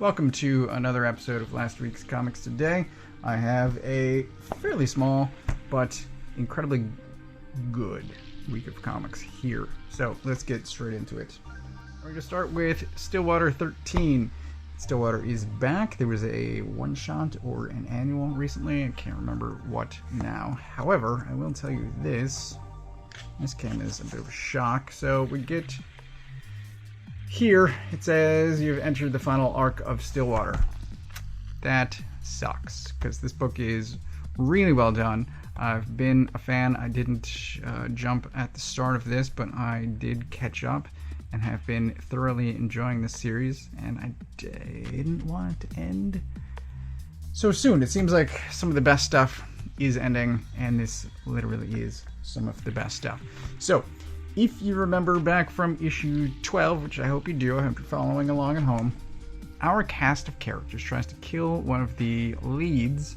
Welcome to another episode of last week's Comics Today. I have a fairly small but incredibly good week of comics here. So let's get straight into it. We're going to start with Stillwater 13. Stillwater is back. There was a one-shot or an annual recently. I can't remember what now. However, I will tell you this came as a bit of a shock. So we get here, it says you've entered the final arc of Stillwater. That sucks, because this book is really well done. I've been a fan. I didn't jump at the start of this, but I did catch up and have been thoroughly enjoying this series, and I didn't want it to end so soon. It seems like some of the best stuff is ending, and this literally is some of the best stuff. So, if you remember back from issue 12, which I hope you do, I hope you're following along at home, our cast of characters tries to kill one of the leads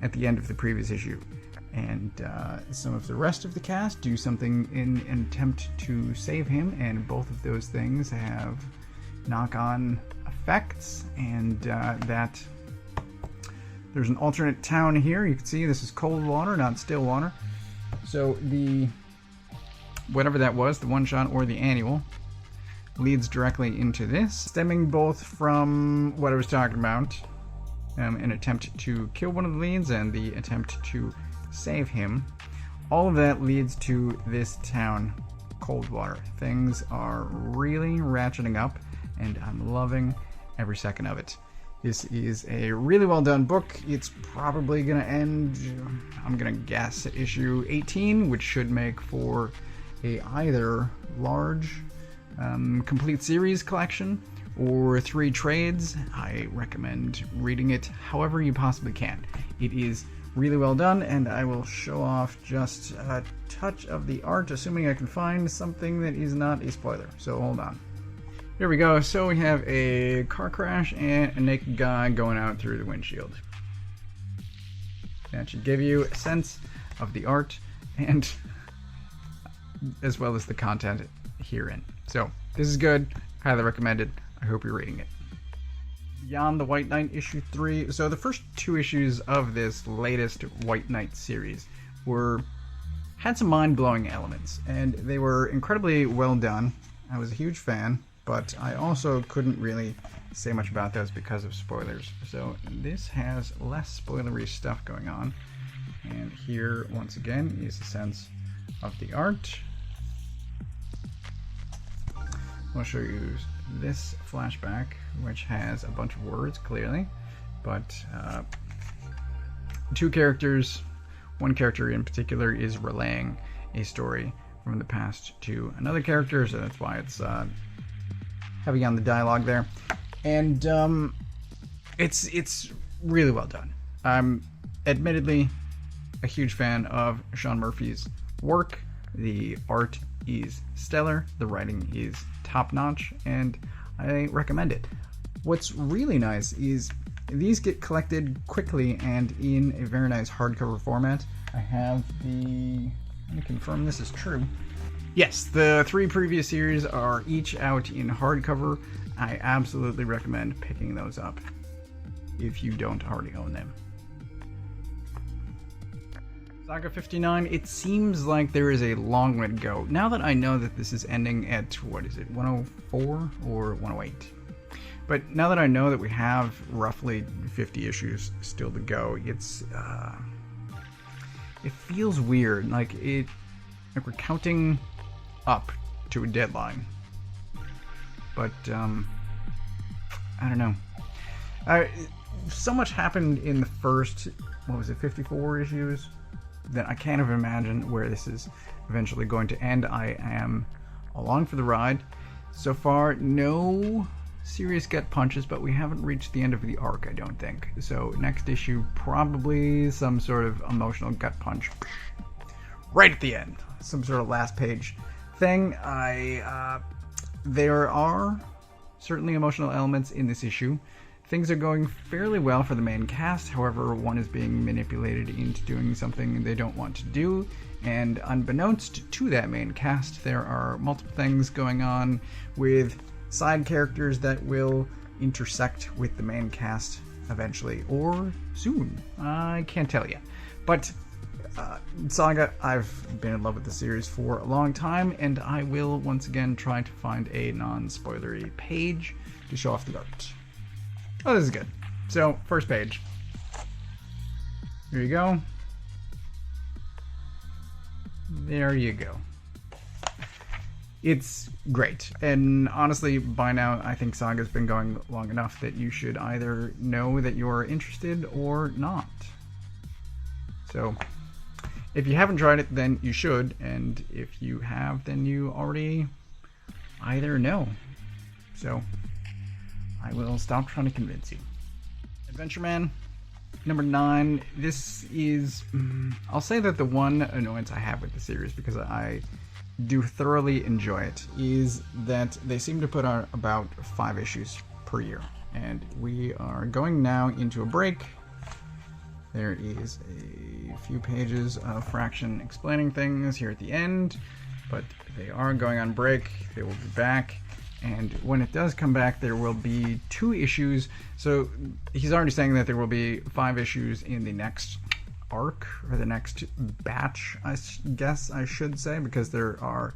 at the end of the previous issue. And some of the rest of the cast do something in an attempt to save him, and both of those things have knock-on effects, and that there's an alternate town here. You can see this is Coldwater, not Stillwater. So the whatever that was, the one-shot or the annual, leads directly into this, stemming both from what I was talking about, an attempt to kill one of the leads and the attempt to save him. All of that leads to this town, Coldwater. Things are really ratcheting up, and I'm loving every second of it. This is a really well done book. It's probably going to end, I'm going to guess, at issue 18, which should make for a either large complete series collection or 3 trades. I recommend reading it however you possibly can. It is really well done, and I will show off just a touch of the art, assuming I can find something that is not a spoiler. So hold on. Here we go. So we have a car crash and a naked guy going out through the windshield. That should give you a sense of the art and as well as the content herein. So this is good. Highly recommended. I hope you're reading it. Beyond the White Knight issue 3. So the first 2 issues of this latest White Knight series had some mind-blowing elements, and they were incredibly well done. I was a huge fan, but I also couldn't really say much about those because of spoilers. So this has less spoilery stuff going on, and here once again is a sense of the art. I'll show you this flashback, which has a bunch of words, clearly, but 2 characters, one character in particular is relaying a story from the past to another character, so that's why it's heavy on the dialogue there. And it's really well done. I'm admittedly a huge fan of Sean Murphy's work. The art is stellar, the writing is top-notch, and I recommend it. What's really nice is these get collected quickly and in a very nice hardcover format. I have let me confirm this is true. Yes, the 3 previous series are each out in hardcover. I absolutely recommend picking those up if you don't already own them. Saga 59, it seems like there is a long way to go. Now that I know that this is ending at, what is it, 104 or 108? But now that I know that we have roughly 50 issues still to go, it feels weird. Like we're counting up to a deadline. But, I don't know. So much happened in the first, 54 issues? That I can't even imagine where this is eventually going to end. I am along for the ride. So far, no serious gut punches, but we haven't reached the end of the arc, I don't think. So next issue, probably some sort of emotional gut punch right at the end. Some sort of last page thing. There are certainly emotional elements in this issue. Things are going fairly well for the main cast, however, one is being manipulated into doing something they don't want to do, and unbeknownst to that main cast, there are multiple things going on with side characters that will intersect with the main cast eventually or soon. I can't tell you. But Saga, I've been in love with the series for a long time, and I will once again try to find a non-spoilery page to show off the art. Oh, this is good. So, first page. Here you go. There you go. It's great. And honestly, by now, I think Saga's been going long enough that you should either know that you're interested or not. So, if you haven't tried it, then you should. And if you have, then you already either know. So, I will stop trying to convince you. Adventureman, number 9. This is, I'll say that the one annoyance I have with the series, because I do thoroughly enjoy it, is that they seem to put out about 5 issues per year. And we are going now into a break. There is a few pages of Fraction explaining things here at the end, but they are going on break. They will be back. And when it does come back, there will be 2 issues. So he's already saying that there will be 5 issues in the next arc, or the next batch, I guess I should say, because there are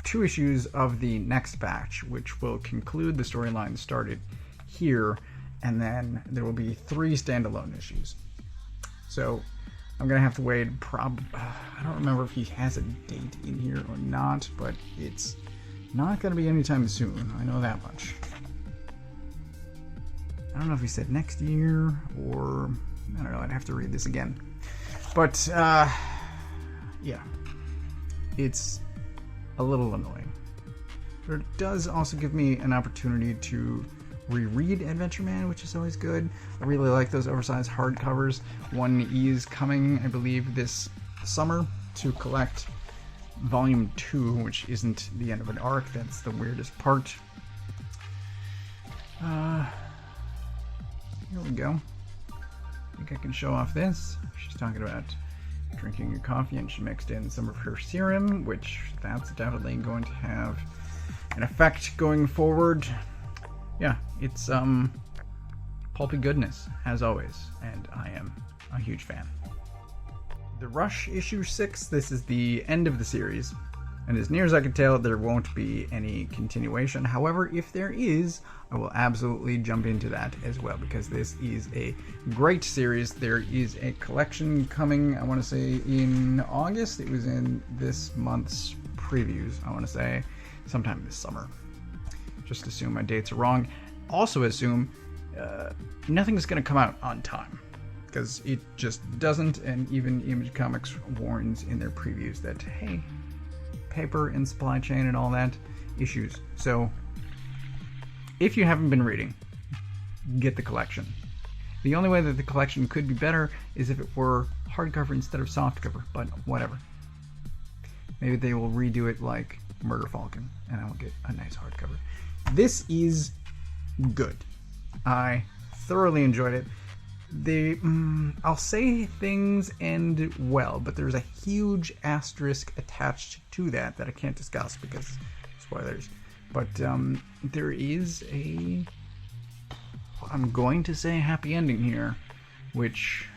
2 issues of the next batch, which will conclude the storyline started here, and then there will be 3 standalone issues. So I'm gonna have to wait. I don't remember if he has a date in here or not, but it's not gonna be anytime soon. I know that much. I don't know if he said next year or I don't know. I'd have to read this again. But yeah, it's a little annoying. But it does also give me an opportunity to reread Adventureman, which is always good. I really like those oversized hardcovers. One is coming, I believe, this summer to collect Volume 2, which isn't the end of an arc. That's the weirdest part. Here we go. I think I can show off this. She's talking about drinking your coffee, and she mixed in some of her serum, which that's definitely going to have an effect going forward. Yeah, it's pulpy goodness, as always, and I am a huge fan. The Rush issue 6, this is the end of the series, and as near as I can tell, there won't be any continuation. However, if there is, I will absolutely jump into that as well, because this is a great series. There is a collection coming, I want to say, in August. It was in this month's previews, I want to say, sometime this summer. Just assume my dates are wrong. Also assume nothing's going to come out on time, because it just doesn't, and even Image Comics warns in their previews that, hey, paper and supply chain and all that, issues. So if you haven't been reading, get the collection. The only way that the collection could be better is if it were hardcover instead of softcover, but whatever. Maybe they will redo it like Murder Falcon, and I will get a nice hardcover. This is good. I thoroughly enjoyed it. I'll say things end well, but there's a huge asterisk attached to that I can't discuss because spoilers. But there is I'm going to say happy ending here, which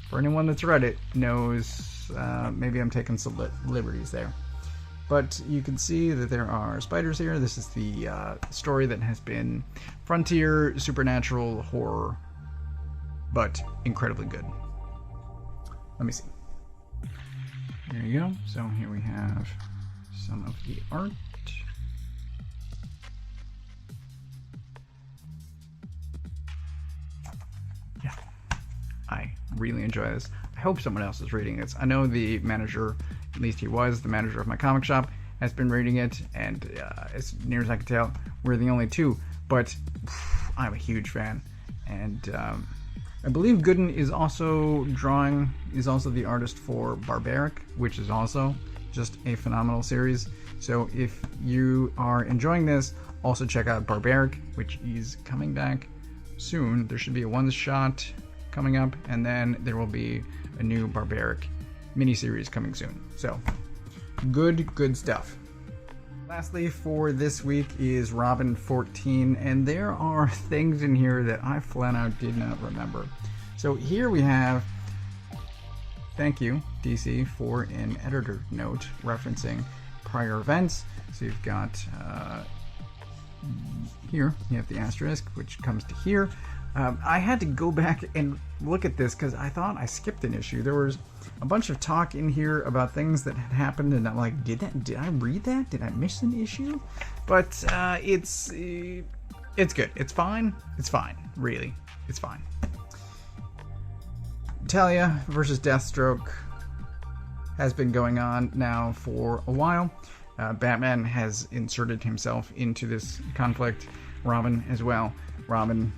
for anyone that's read it knows maybe I'm taking some liberties there. But you can see that there are spiders here. This is the story that has been frontier supernatural horror, but incredibly good. Let me see. There you go. So here we have some of the art. Yeah, I really enjoy this. I hope someone else is reading this. I know the manager, at least he was the manager of my comic shop, has been reading it, and as near as I can tell, we're the only 2. But I'm a huge fan, and I believe Gooden is also the artist for Barbaric, which is also just a phenomenal series. So if you are enjoying this, also check out Barbaric, which is coming back soon. There should be a one-shot coming up, and then there will be a new Barbaric miniseries coming soon. So good stuff. Lastly, for this week is Robin 14, and there are things in here that I flat out did not remember. So here we have, thank you, DC, for an editor note referencing prior events. So you've got here, you have the asterisk, which comes to here. I had to go back and look at this because I thought I skipped an issue. There was a bunch of talk in here about things that had happened, and I'm like, did I read that? Did I miss an issue? But it's good. It's fine. It's fine. Really, it's fine. Talia versus Deathstroke has been going on now for a while. Batman has inserted himself into this conflict. Robin as well. Robin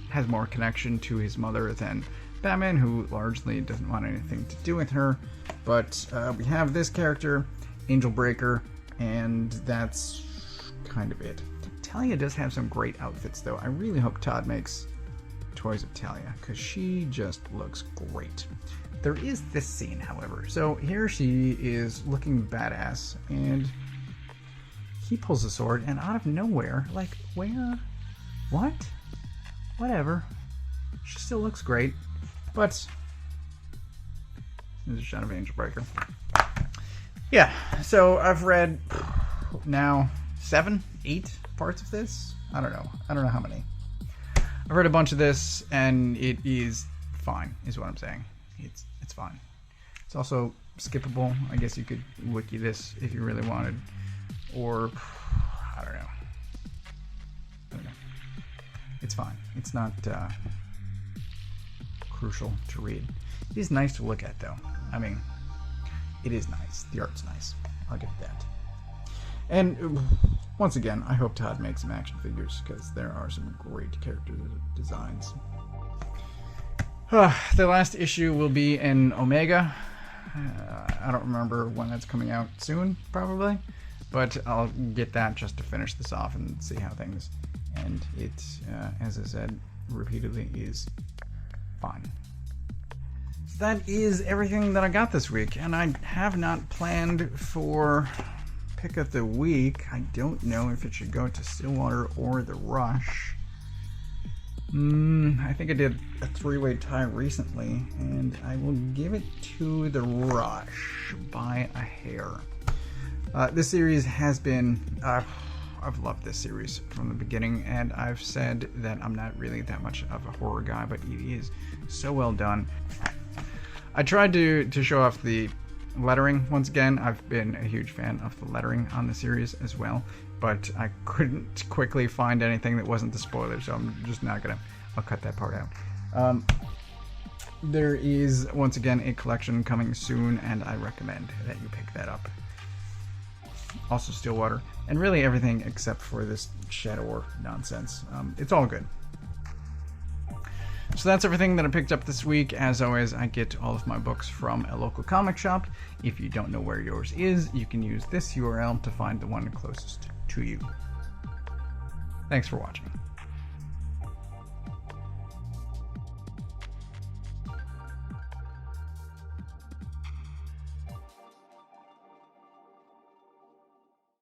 has more connection to his mother than Batman, who largely doesn't want anything to do with her. But we have this character, Angel Breaker, and that's kind of it. Talia does have some great outfits, though. I really hope Todd makes toys of Talia, because she just looks great. There is this scene, however. So here she is looking badass, and he pulls a sword, and out of nowhere, like, where? What? Whatever. She still looks great, but there's a shot of Angel Breaker. Yeah, so I've read now 7, 8 parts of this. I don't know how many. I've read a bunch of this, and it is fine, is what I'm saying. It's fine. It's also skippable. I guess you could wiki this if you really wanted, or I don't know. It's fine. It's not crucial to read. It is nice to look at, though. I mean, it is nice. The art's nice. I'll give it that. And once again, I hope Todd makes some action figures, because there are some great character designs. The last issue will be in Omega. I don't remember when that's coming out. Soon, probably. But I'll get that just to finish this off and see how things... And it, as I said repeatedly, is fine. So that is everything that I got this week, and I have not planned for pick of the week. I don't know if it should go to Stillwater or the Rush. I think I did a 3-way tie recently, and I will give it to the Rush by a hair. This series has been... I've loved this series from the beginning, and I've said that I'm not really that much of a horror guy, but it is so well done. I tried to show off the lettering once again. I've been a huge fan of the lettering on the series as well, but I couldn't quickly find anything that wasn't the spoiler, so I'm just not gonna... I'll cut that part out. There is, once again, a collection coming soon, and I recommend that you pick that up. Also Stillwater, and really everything except for this Shadow War nonsense. It's all good. So that's everything that I picked up this week. As always, I get all of my books from a local comic shop. If you don't know where yours is, you can use this URL to find the one closest to you. Thanks for watching.